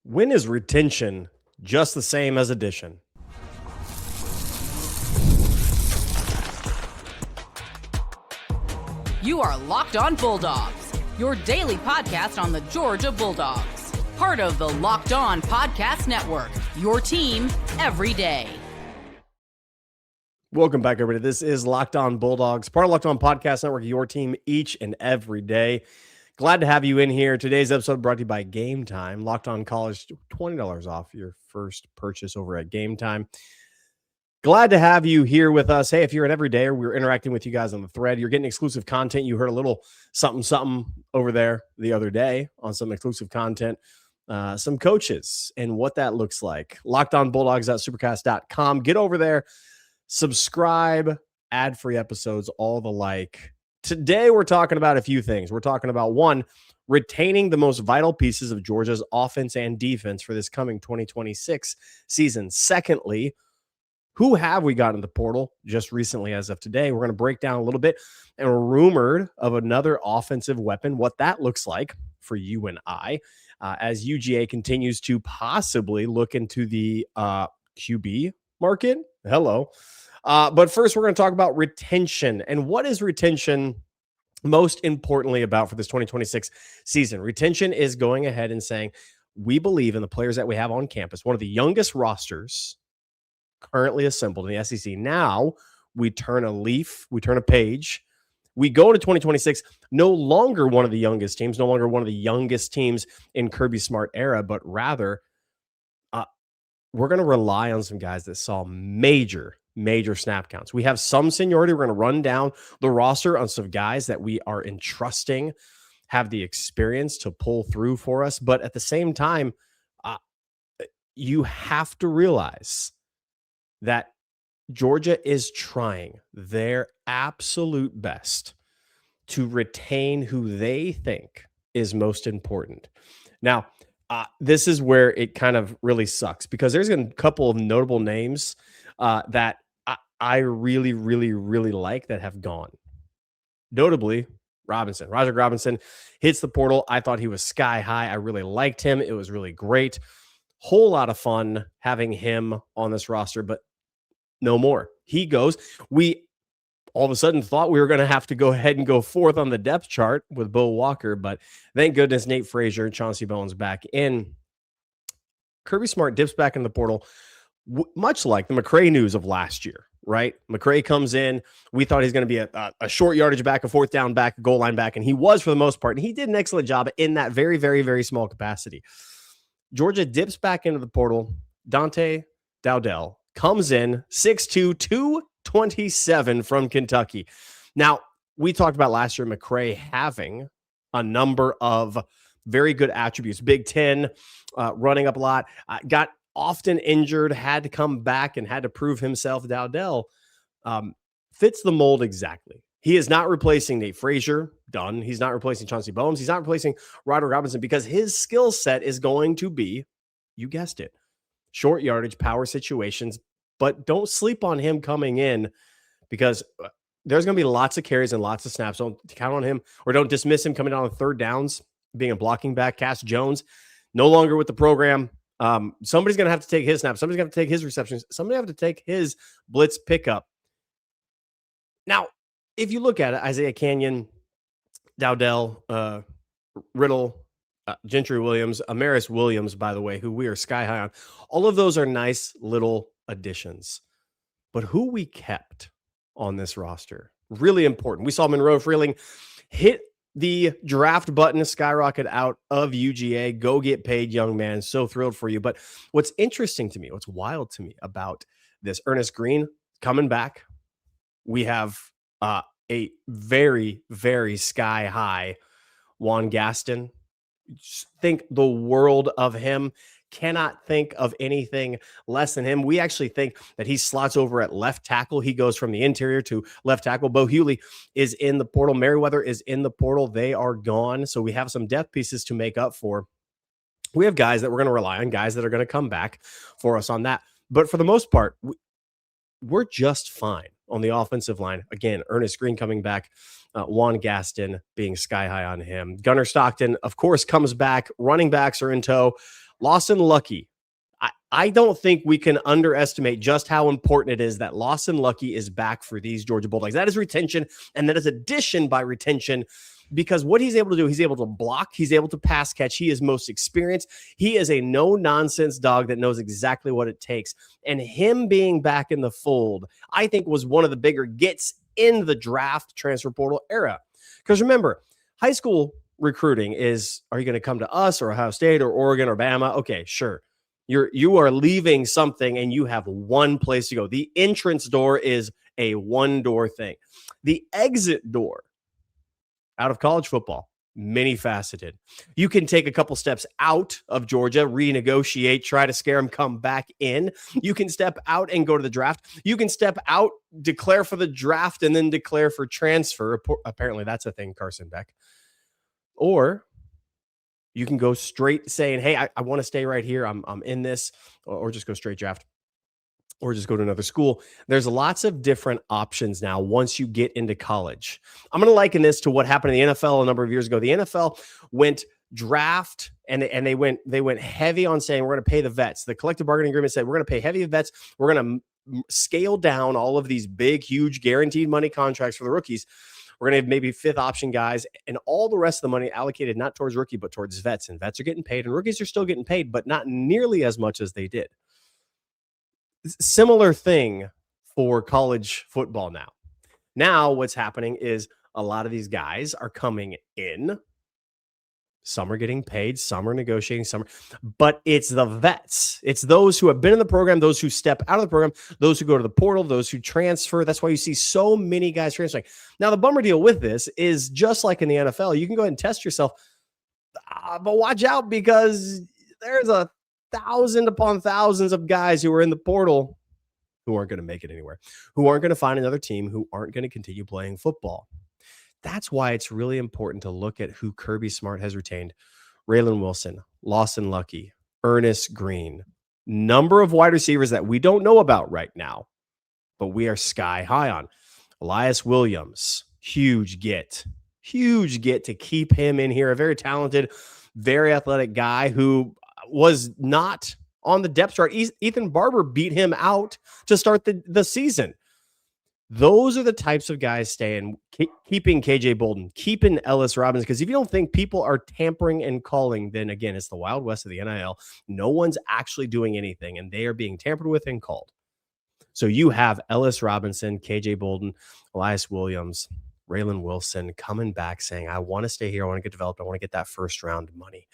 When is retention just the same as addition? You are Locked On Bulldogs, your daily podcast on the Georgia Bulldogs. Part of the Locked On Podcast Network, your team every day. Welcome back, everybody. This is Locked On Bulldogs, part of Locked On Podcast Network, your team each and every day. Glad to have you in here. Today's episode brought to you by Game Time. Locked On College, $20 off your first purchase over at Game Time. Glad to have you here with us. Hey, if you're an everydayer, we're interacting with you guys on the thread. You're getting exclusive content. You heard a little something over there the other day on some exclusive content, some coaches and what that looks like. LockedOnBulldogs.supercast.com. Get over there, subscribe, ad-free episodes, all the like. Today, we're talking about a few things. We're talking about, one, retaining the most vital pieces of Georgia's offense and defense for this coming 2026 season. Secondly, who have we got in the portal just recently as of today? We're going to break down a little bit, and we're rumored of another offensive weapon, what that looks like for you and I, as UGA continues to possibly look into the QB market. Hello. But first, we're going to talk about retention. And what is retention most importantly about for this 2026 season? Retention is going ahead and saying, we believe in the players that we have on campus, one of the youngest rosters currently assembled in the SEC. Now we turn a leaf, we turn a page. We go to 2026, no longer one of the youngest teams, no longer one of the youngest teams in Kirby Smart era, but rather we're going to rely on some guys that saw major snap counts. We have some seniority. We're going to run down the roster on some guys that we are entrusting have the experience to pull through for us. But at the same time, you have to realize that Georgia is trying their absolute best to retain who they think is most important. Now, this is where it kind of really sucks because there's a couple of notable names that I really like that have gone. Notably, Robinson. Roger Robinson hits the portal. I thought he was sky high. I really liked him. It was really great. Whole lot of fun having him on this roster, but no more. He goes. We all of a sudden thought we were going to have to go ahead and go fourth on the depth chart with Bo Walker, but thank goodness Nate Frazier and Chauncey Bowen's back in. Kirby Smart dips back in the portal, much like the McCray news of last year, right? McCray comes in. We thought he's going to be a short yardage back, a fourth down back, a goal line back, and he was for the most part. And he did an excellent job in that very small capacity. Georgia dips back into the portal. Dante Dowdell comes in, 6'2", 227 from Kentucky. Now, we talked about last year McCray having a number of very good attributes. Big 10, running up a lot, got often injured, had to come back and had to prove himself. Dowdell fits the mold exactly. He is not replacing Nate Frazier, done. He's not replacing Chauncey Bones. He's not replacing Ryder Robinson because his skill set is going to be, you guessed it, short yardage, power situations. But don't sleep on him coming in because there's going to be lots of carries and lots of snaps. Don't count on him or don't dismiss him coming down on third downs, being a blocking back. Cass Jones, no longer with the program. Somebody's going to have to take his snaps. Somebody's going to take his receptions. Somebody have to take his blitz pickup. Now, if you look at it, Isaiah Canyon, Dowdell, Riddle, Gentry Williams, Amaris Williams, by the way, who we are sky high on. All of those are nice little additions. But who we kept on this roster, really important. We saw Monroe Freeling hit the draft button, skyrocket out of UGA. Go get paid, young man. So thrilled for you. But what's interesting to me, what's wild to me about this, Ernest Green coming back. We have a very sky high Juan Gaston. Think the world of him. Cannot think of anything less than him. We actually think that he slots over at left tackle. He goes from the interior to left tackle. Bo Hewley is in the portal. Merriweather is in the portal. They are gone. So we have some depth pieces to make up for. We have guys that we're going to rely on, guys that are going to come back for us on that. But for the most part, we're just fine on the offensive line. Again, Ernest Green coming back. Juan Gaston being sky high on him. Gunnar Stockton, of course, comes back. Running backs are in tow. Lawson Lucky. I don't think we can underestimate just how important it is that Lawson Lucky is back for these Georgia Bulldogs. That is retention, and that is addition by retention, because what he's able to do, he's able to block, he's able to pass catch, he is most experienced. He is a no-nonsense dog that knows exactly what it takes. And him being back in the fold, I think, was one of the bigger gets in the draft transfer portal era. Because remember, high school recruiting is, are you going to come to us or Ohio State or Oregon or Bama? Okay, sure. You are leaving something and you have one place to go. The entrance door is a one-door thing. The exit door out of college football, many faceted. You can take a couple steps out of Georgia, renegotiate, try to scare them, come back in. You can step out and go to the draft. You can step out, declare for the draft, and then declare for transfer. Apparently that's a thing, Carson Beck. Or you can go straight saying, hey, I want to stay right here. I'm in this, or just go straight draft, or just go to another school. There's lots of different options now once you get into college. I'm going to liken this to what happened in the NFL a number of years ago. The NFL went draft and they went heavy on saying, we're going to pay the vets. The collective bargaining agreement said, we're going to pay heavy vets. We're going to scale down all of these big, huge guaranteed money contracts for the rookies. We're going to have maybe fifth option guys, and all the rest of the money allocated not towards rookie, but towards vets. And vets are getting paid, and rookies are still getting paid, but not nearly as much as they did. Similar thing for college football now. Now what's happening is a lot of these guys are coming in. Some are getting paid, some are negotiating, but it's the vets. It's those who have been in the program, those who step out of the program, those who go to the portal, those who transfer. That's why you see so many guys transferring. Now, the bummer deal with this is just like in the NFL, you can go ahead and test yourself, but watch out, because there's 1,000 upon thousands of guys who are in the portal who aren't going to make it anywhere, who aren't going to find another team, who aren't going to continue playing football. That's why it's really important to look at who Kirby Smart has retained. Raylan Wilson, Lawson Lucky, Ernest Green, number of wide receivers that we don't know about right now, but we are sky high on. Elias Williams, huge get to keep him in here. A very talented, very athletic guy who was not on the depth chart. Ethan Barber beat him out to start the season. Those are the types of guys staying, keeping KJ Bolden, keeping Ellis Robbins, because if you don't think people are tampering and calling, then again, it's the Wild West of the NIL. No one's actually doing anything, and they are being tampered with and called. So you have Ellis Robinson, KJ Bolden, Elias Williams, Raylan Wilson coming back saying, I want to stay here. I want to get developed. I want to get that first round money.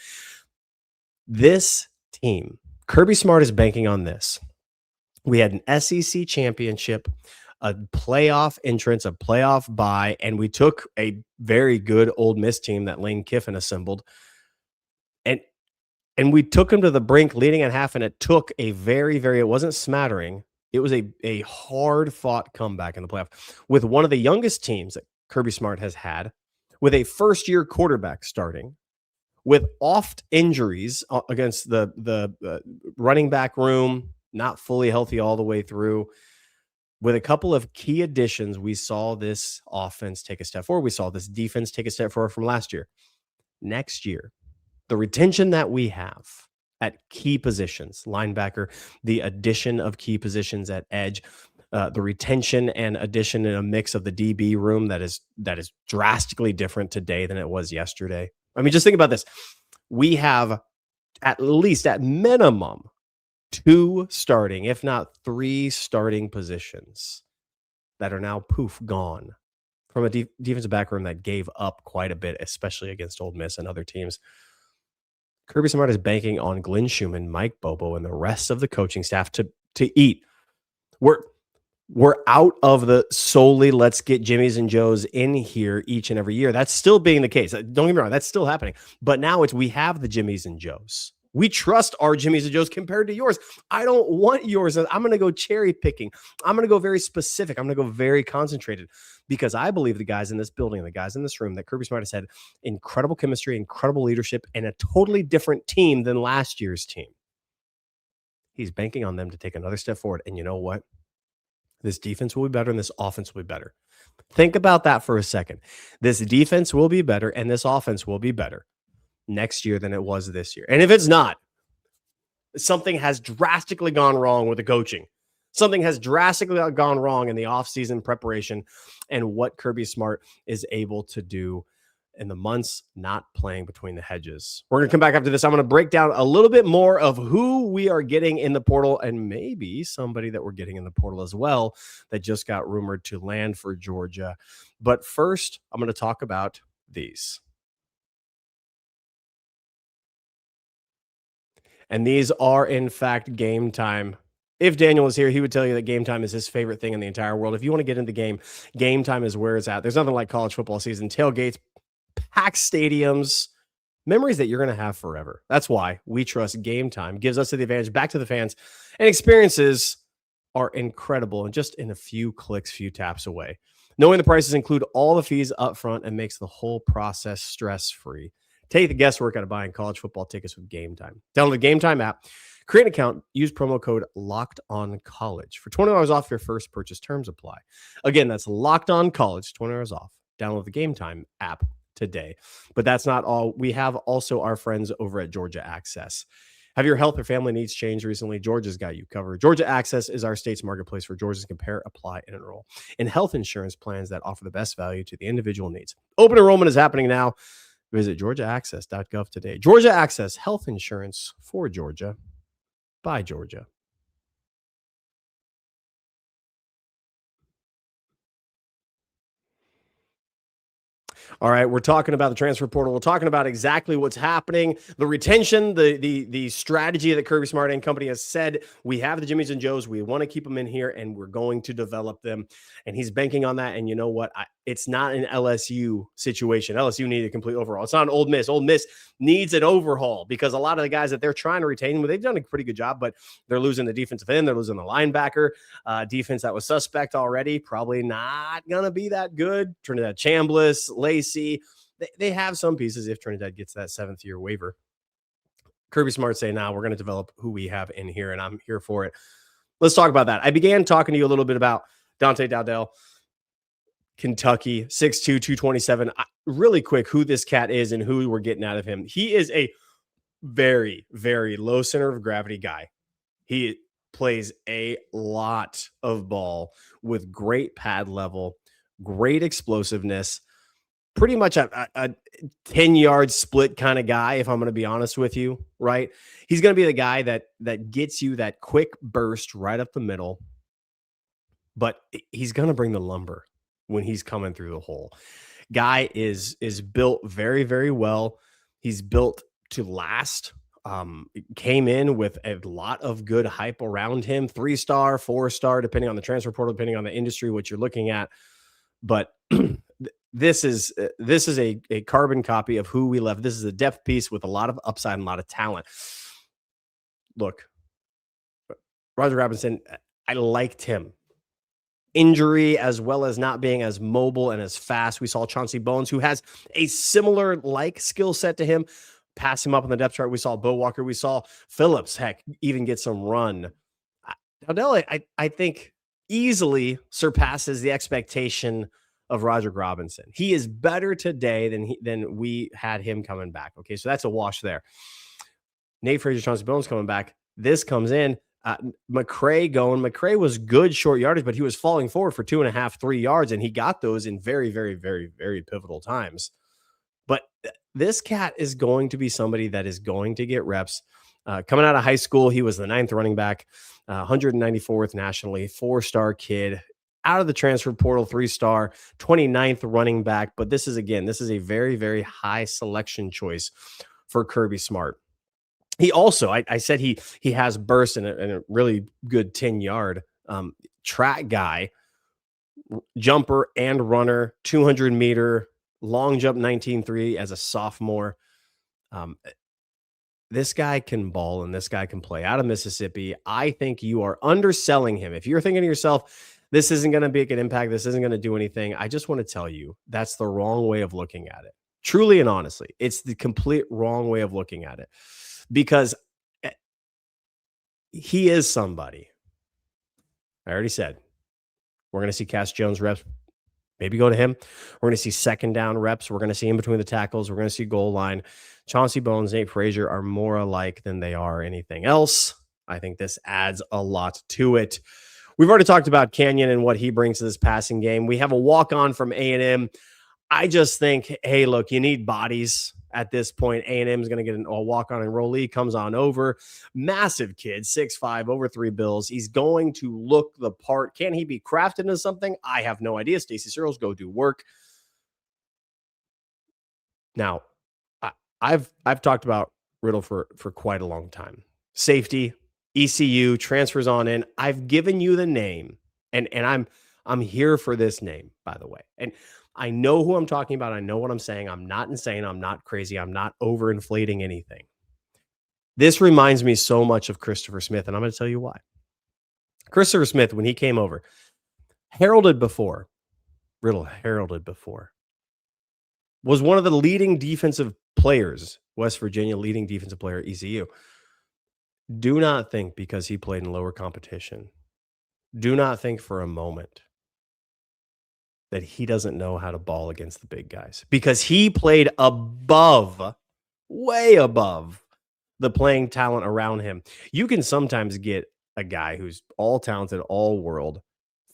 This team, Kirby Smart is banking on this. We had an SEC championship, a playoff entrance, a playoff bye, and we took a very good Ole Miss team that Lane Kiffin assembled, and we took them to the brink leading at half, and it took a very, very, it wasn't smattering. It was a hard-fought comeback in the playoff with one of the youngest teams that Kirby Smart has had, with a first-year quarterback starting, with oft injuries against the running back room, not fully healthy all the way through. With a couple of key additions, we saw this offense take a step forward. We saw this defense take a step forward from last year. Next year, the retention that we have at key positions, linebacker, the addition of key positions at edge, the retention and addition in a mix of the DB room that is drastically different today than it was yesterday. I mean, just think about this. We have at least, at minimum, 2 starting, if not 3 starting positions that are now gone from a defensive back room that gave up quite a bit, especially against Ole Miss and other teams. Kirby Smart is banking on Glenn Schumann, Mike Bobo, and the rest of the coaching staff to eat. We're out of the solely let's get Jimmy's and Joe's in here each and every year. That's still being the case. Don't get me wrong, that's still happening. But now we have the Jimmy's and Joe's. We trust our Jimmy's and Joe's compared to yours. I don't want yours. I'm going to go cherry picking. I'm going to go very specific. I'm going to go very concentrated, because I believe the guys in this building, the guys in this room, that Kirby Smart has had incredible chemistry, incredible leadership, and a totally different team than last year's team. He's banking on them to take another step forward. And you know what? This defense will be better and this offense will be better. Think about that for a second. This defense will be better and this offense will be better next year than it was this year. And if it's not, something has drastically gone wrong with the coaching. Something has drastically gone wrong in the offseason preparation and what Kirby Smart is able to do in the months not playing between the hedges. We're going to come back after this. I'm going to break down a little bit more of who we are getting in the portal and maybe somebody that we're getting in the portal as well that just got rumored to land for Georgia. But first, I'm going to talk about these. And these are, in fact, Game Time. If Daniel was here, he would tell you that Game Time is his favorite thing in the entire world. If you want to get into the game, Game Time is where it's at. There's nothing like college football season, tailgates, packed stadiums, memories that you're going to have forever. That's why we trust Game Time. Gives us the advantage back to the fans, and experiences are incredible and just in a few clicks, few taps away. Knowing the prices include all the fees up front and makes the whole process stress-free. Take the guesswork out of buying college football tickets with Game Time. Download the Game Time app, create an account, use promo code LOCKEDONCollege for $20 off your first purchase. Terms apply. Again, that's LOCKEDONCollege, $20 off. Download the Game Time app today. But that's not all. We have also our friends over at Georgia Access. Have your health or family needs changed recently? Georgia's got you covered. Georgia Access is our state's marketplace where Georgians compare, apply, and enroll in health insurance plans that offer the best value to the individual needs. Open enrollment is happening now. Visit georgiaaccess.gov today. Georgia Access, health insurance for Georgia, by Georgia. All right, we're talking about the transfer portal. We're talking about exactly what's happening, the retention, the strategy that Kirby Smart and company has said. We have the Jimmies and Joes. We want to keep them in here, and we're going to develop them. And he's banking on that. And you know what? It's not an LSU situation. LSU needed a complete overhaul. It's not an Ole Miss. Ole Miss needs an overhaul because a lot of the guys that they're trying to retain, they've done a pretty good job, but they're losing the defensive end. They're losing the linebacker. Defense that was suspect already, probably not going to be that good. Trinidad Chambliss, Lacey, they have some pieces if Trinidad gets that 7th-year waiver. Kirby Smart say, now we're going to develop who we have in here, and I'm here for it. Let's talk about that. I began talking to you a little bit about Dante Dowdell, Kentucky, 6'2", 227. Really quick, who this cat is and who we're getting out of him. He is a very, very low center of gravity guy. He plays a lot of ball with great pad level, great explosiveness, pretty much a 10-yard split kind of guy, if I'm going to be honest with you, right? He's going to be the guy that gets you that quick burst right up the middle, but he's going to bring the lumber when he's coming through the hole. Guy is built very, very well. He's built to last. Came in with a lot of good hype around him, 3-star, 4-star, depending on the transfer portal, depending on the industry, what you're looking at. But this is a carbon copy of who we left. This is a depth piece with a lot of upside and a lot of talent. Look, Roger Robinson, I liked him. Injury as well as not being as mobile and as fast. We saw Chauncey Bones, who has a similar skill set to him, pass him up on the depth chart. We saw Bo Walker. We saw Phillips, heck, even get some run. Dowdell, I think, easily surpasses the expectation of Roger Robinson. He is better today than we had him coming back. Okay, so that's a wash there. Nate Frazier, Chauncey Bones coming back. This comes in. McCray going. McCray was good short yardage, but he was falling forward for 2.5, 3 yards, and he got those in very, very, very, very pivotal times. But this cat is going to be somebody that is going to get reps. Coming out of high school, he was the 9th running back, 194th nationally, 4-star kid. Out of the transfer portal, 3-star, 29th running back. But this is a very, very high selection choice for Kirby Smart. He also, I said he has burst and a really good 10-yard track guy, jumper and runner, 200-meter, long jump 19.3 as a sophomore. This guy can ball and this guy can play out of Mississippi. I think you are underselling him. If you're thinking to yourself, this isn't going to make an impact, this isn't going to do anything, I just want to tell you that's the wrong way of looking at it. Truly and honestly, it's the complete wrong way of looking at it. Because he is somebody. I already said we're going to see Cass Jones reps Maybe go to him. We're going to see second down reps. We're going to see in between the tackles. We're going to see goal line. Chauncey Bones, Nate Frazier are more alike than they are anything else. I think this adds a lot to it. We've already talked about Canyon and what he brings to this passing game. We have a walk-on from A&M. I just think, hey, look, you need bodies at this point. A&M is going to get a walk-on enrollee, comes on over. Massive kid, 6'5", over 3 bills. He's going to look the part. Can he be crafted into something? I have no idea. Stacey Searles, go do work. Now, I've talked about Riddle for quite a long time. Safety, ECU, transfers on in. I've given you the name, and I'm here for this name, by the way. And I know who I'm talking about. I know what I'm saying. I'm not insane. I'm not crazy. I'm not overinflating anything. This reminds me so much of Christopher Smith, and I'm going to tell you why. Christopher Smith, when he came over, heralded before, Riddle heralded before, was one of the leading defensive players, West Virginia leading defensive player at ECU. Do not think because he played in lower competition, do not think for a moment that he doesn't know how to ball against the big guys, because he played above, way above the playing talent around him. You can sometimes get a guy who's all talented, all world,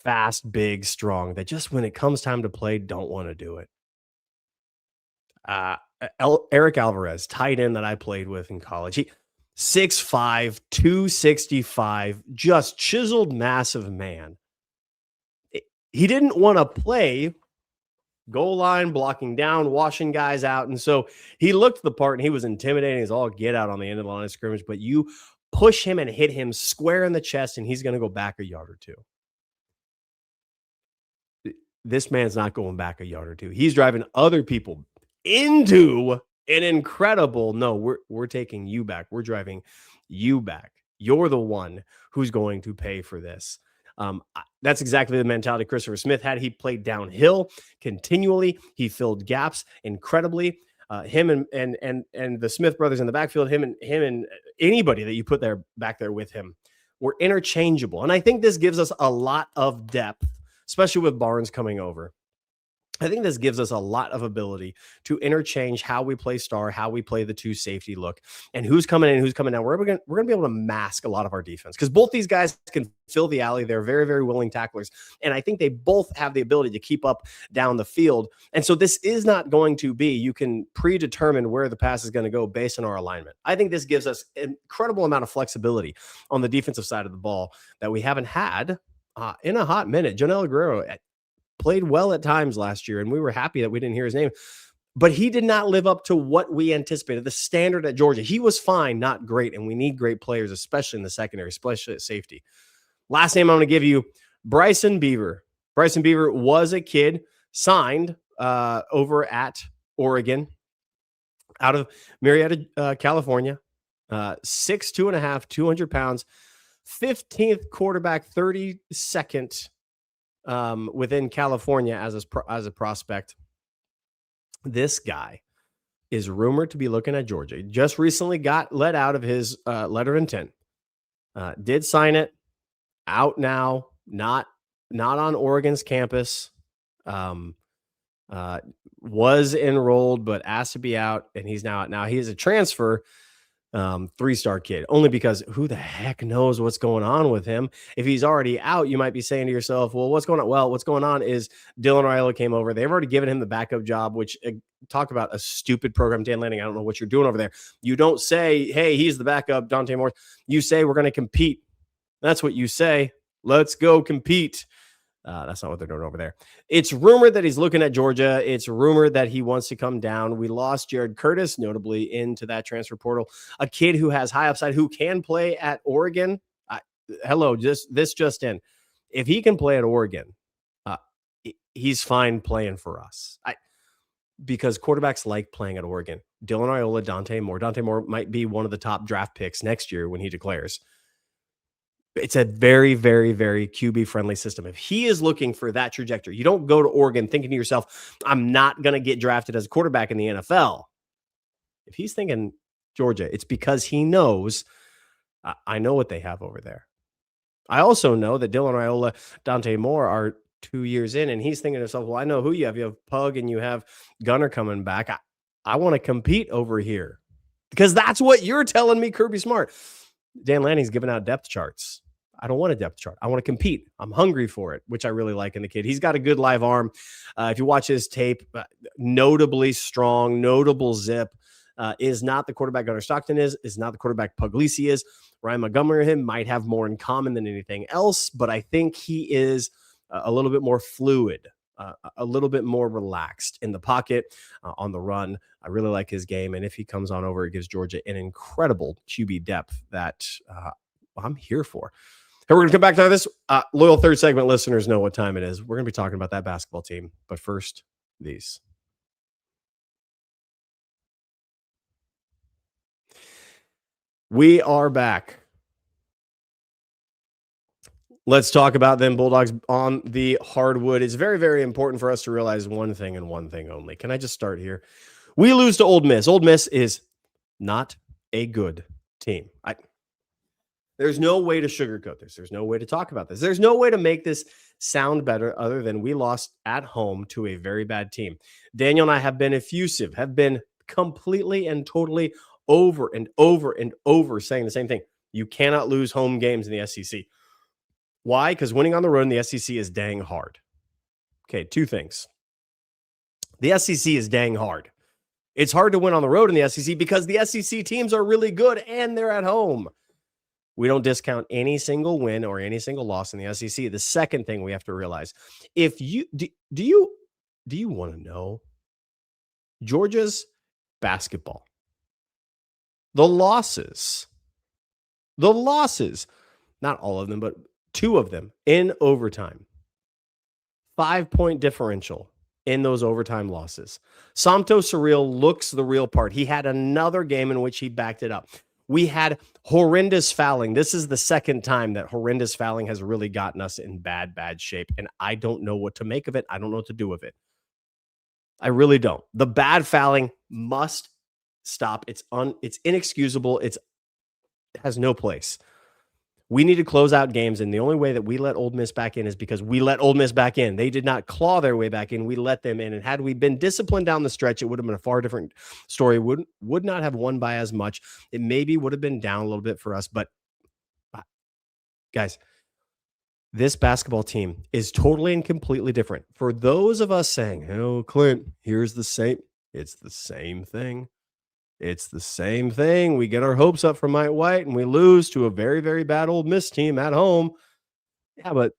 fast, big, strong, that just when it comes time to play, don't want to do it. Eric Alvarez, tight end that I played with in college. He 6'5", 265, just chiseled, massive man. He didn't want to play goal line, blocking down, washing guys out. And so he looked the part and he was intimidating. He's all get out on the end of the line of scrimmage, but you push him and hit him square in the chest and he's going to go back a yard or two. This man's not going back a yard or two. He's driving other people into an incredible, no, we're taking you back. We're driving you back. You're the one who's going to pay for this. That's exactly the mentality Christopher Smith had. He played downhill continually. He filled gaps incredibly. Him and the Smith brothers in the backfield, him and anybody that you put there back there with him were interchangeable. And I think this gives us a lot of depth, especially with Barnes coming over. I think this gives us a lot of ability to interchange how we play star, how we play the two safety look, and who's coming in, who's coming out. We're going to be able to mask a lot of our defense because both these guys can fill the alley. They're very, very willing tacklers, and I think they both have the ability to keep up down the field. And so this is not going to be, you can predetermine where the pass is going to go based on our alignment. I think this gives us an incredible amount of flexibility on the defensive side of the ball that we haven't had in a hot minute. Jonel Guerrero played well at times last year, and we were happy that we didn't hear his name. But he did not live up to what we anticipated, the standard at Georgia. He was fine, not great, and we need great players, especially in the secondary, especially at safety. Last name I'm going to give you, Bryson Beaver. Bryson Beaver was a kid signed over at Oregon out of Marietta, California. 6'2", 200 pounds, 15th quarterback, 32nd within California as a prospect. This guy is rumored to be looking at Georgia. He just recently got let out of his letter of intent. Did sign it. Out now. Not on Oregon's campus. Was enrolled but asked to be out, and he's now out. Now he is a transfer. 3-star kid, only because who the heck knows what's going on with him. If he's already out, you might be saying to yourself, well, what's going on? Well, what's going on is Dylan Raiola came over. They've already given him the backup job, which talk about a stupid program. Dan Lanning, I don't know what you're doing over there. You don't say, hey, he's the backup, Dante Moore. You say, we're going to compete. That's what you say. Let's go compete. That's not what they're doing over there. It's rumored that he's looking at Georgia. It's rumored that he wants to come down. We lost Jared Curtis, notably, into that transfer portal. A kid who has high upside, who can play at Oregon. This just in. If he can play at Oregon, he's fine playing for us. Because quarterbacks like playing at Oregon. Dylan Raiola, Dante Moore. Dante Moore might be one of the top draft picks next year when he declares. It's a very, very, very QB-friendly system. If he is looking for that trajectory, you don't go to Oregon thinking to yourself, I'm not going to get drafted as a quarterback in the NFL. If he's thinking Georgia, it's because he knows, I know what they have over there. I also know that Dylan Raiola, Dante Moore are 2 years in, and he's thinking to himself, well, I know who you have. You have Pug and you have Gunner coming back. I want to compete over here because that's what you're telling me, Kirby Smart. Dan Lanning's giving out depth charts. I don't want a depth chart. I want to compete. I'm hungry for it, which I really like in the kid. He's got a good live arm. If you watch his tape, notably strong, notable zip. Is not the quarterback Gunner Stockton is not the quarterback Puglisi is. Ryan Montgomery and him might have more in common than anything else, but I think he is a little bit more fluid, a little bit more relaxed in the pocket, on the run. I really like his game, and if he comes on over, it gives Georgia an incredible QB depth that I'm here for. Hey, we're going to come back to this. Loyal third segment listeners know what time it is. We're going to be talking about that basketball team, but first, these. We are back. Let's talk about them Bulldogs on the hardwood. It's very, very important for us to realize one thing and one thing only. Can I just start here? We lose to Ole Miss. Ole Miss is not a good team. There's no way to sugarcoat this. There's no way to talk about this. There's no way to make this sound better other than we lost at home to a very bad team. Daniel and I have been effusive, have been completely and totally over and over and over saying the same thing. You cannot lose home games in the SEC. Why? Because winning on the road in the SEC is dang hard. Okay, two things. The SEC is dang hard. It's hard to win on the road in the SEC because the SEC teams are really good and they're at home. We don't discount any single win or any single loss in the SEC. The second thing we have to realize, if you do you want to know Georgia's basketball? The losses, not all of them, but two of them in overtime. 5-point differential in those overtime losses. Somto Surreal looks the real part. He had another game in which he backed it up. We had horrendous fouling. This is the second time that horrendous fouling has really gotten us in bad shape. And I don't know what to make of it. I don't know what to do with it. I really don't. The bad fouling must stop. It's inexcusable. It has no place. We need to close out games, and the only way that we let Ole Miss back in is because we let Ole Miss back in. They did not claw their way back in. We let them in, and had we been disciplined down the stretch, it would have been a far different story. Would not have won by as much. It maybe would have been down a little bit for us, but guys, this basketball team is totally and completely different. For those of us saying, "Oh, Clint, here's the same," it's the same thing. It's the same thing. We get our hopes up for Mike White and we lose to a very, very bad Ole Miss team at home. Yeah, but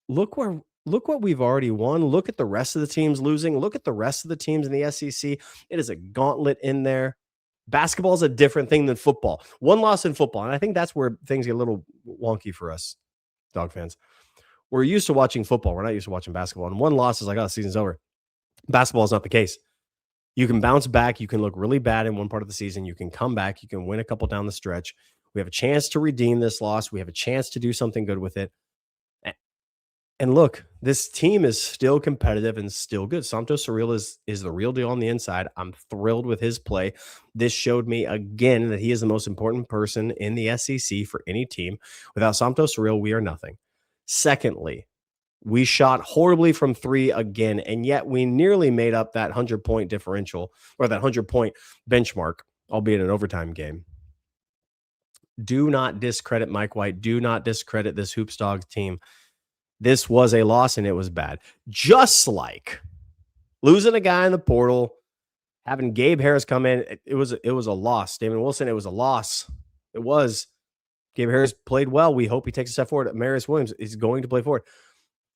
look what we've already won. Look at the rest of the teams losing. Look at the rest of the teams in the SEC. It is a gauntlet in there. Basketball is a different thing than football. One loss in football, and I think that's where things get a little wonky for us, Dog fans. We're used to watching football. We're not used to watching basketball. And one loss is like, oh, the season's over. Basketball is not the case. You can bounce back. You can look really bad in one part of the season. You can come back. You can win a couple down the stretch. We have a chance to redeem this loss. We have a chance to do something good with it. And look, this team is still competitive and still good. Somto Surreal is the real deal on the inside. I'm thrilled with his play. This showed me again that he is the most important person in the SEC for any team. Without Somto Surreal, we are nothing. Secondly, we shot horribly from three again, and yet we nearly made up that 100-point differential or that 100-point benchmark, albeit an overtime game. Do not discredit Mike White. Do not discredit this Hoops Dogs team. This was a loss, and it was bad. Just like losing a guy in the portal, having Gabe Harris come in, it was a loss. Damon Wilson, it was a loss. It was. Gabe Harris played well. We hope he takes a step forward. Marius Williams is going to play forward.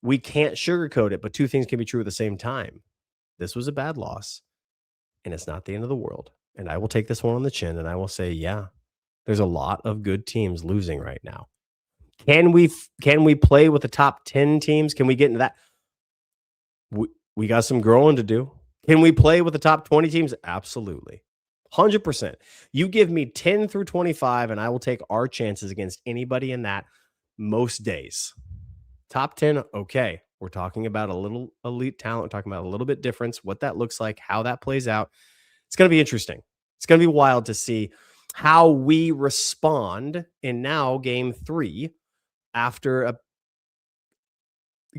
We can't sugarcoat it, but two things can be true at the same time. This was a bad loss, and it's not the end of the world. And I will take this one on the chin, and I will say, yeah, there's a lot of good teams losing right now. Can we play with the top 10 teams? Can we get into that? We got some growing to do. Can we play with the top 20 teams? Absolutely. 100%. You give me 10 through 25, and I will take our chances against anybody in that most days. Top 10, okay. We're talking about a little elite talent. We're talking about a little bit difference, what that looks like, how that plays out. It's going to be interesting. It's going to be wild to see how we respond in now game 3 after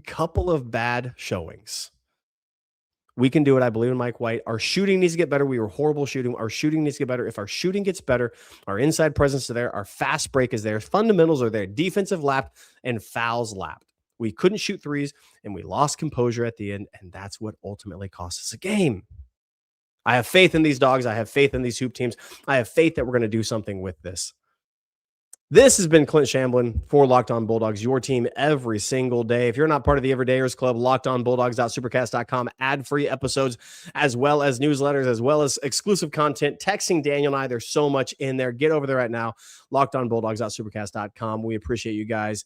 couple of bad showings. We can do it. I believe in Mike White. Our shooting needs to get better. We were horrible shooting. Our shooting needs to get better. If our shooting gets better, our inside presence is there. Our fast break is there. Fundamentals are there. Defensive lap and fouls lapped. We couldn't shoot threes, and we lost composure at the end, and that's what ultimately cost us a game. I have faith in these dogs. I have faith in these hoop teams. I have faith that we're going to do something with this. This has been Clint Shamblin for Locked On Bulldogs, your team every single day. If you're not part of the Everydayers Club, lockedonbulldogs.supercast.com, ad-free episodes, as well as newsletters, as well as exclusive content, texting Daniel and I. There's so much in there. Get over there right now, lockedonbulldogs.supercast.com. We appreciate you guys.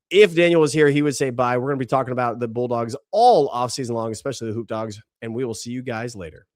If Daniel was here, he would say bye. We're going to be talking about the Bulldogs all offseason long, especially the Hoop Dogs, and we will see you guys later.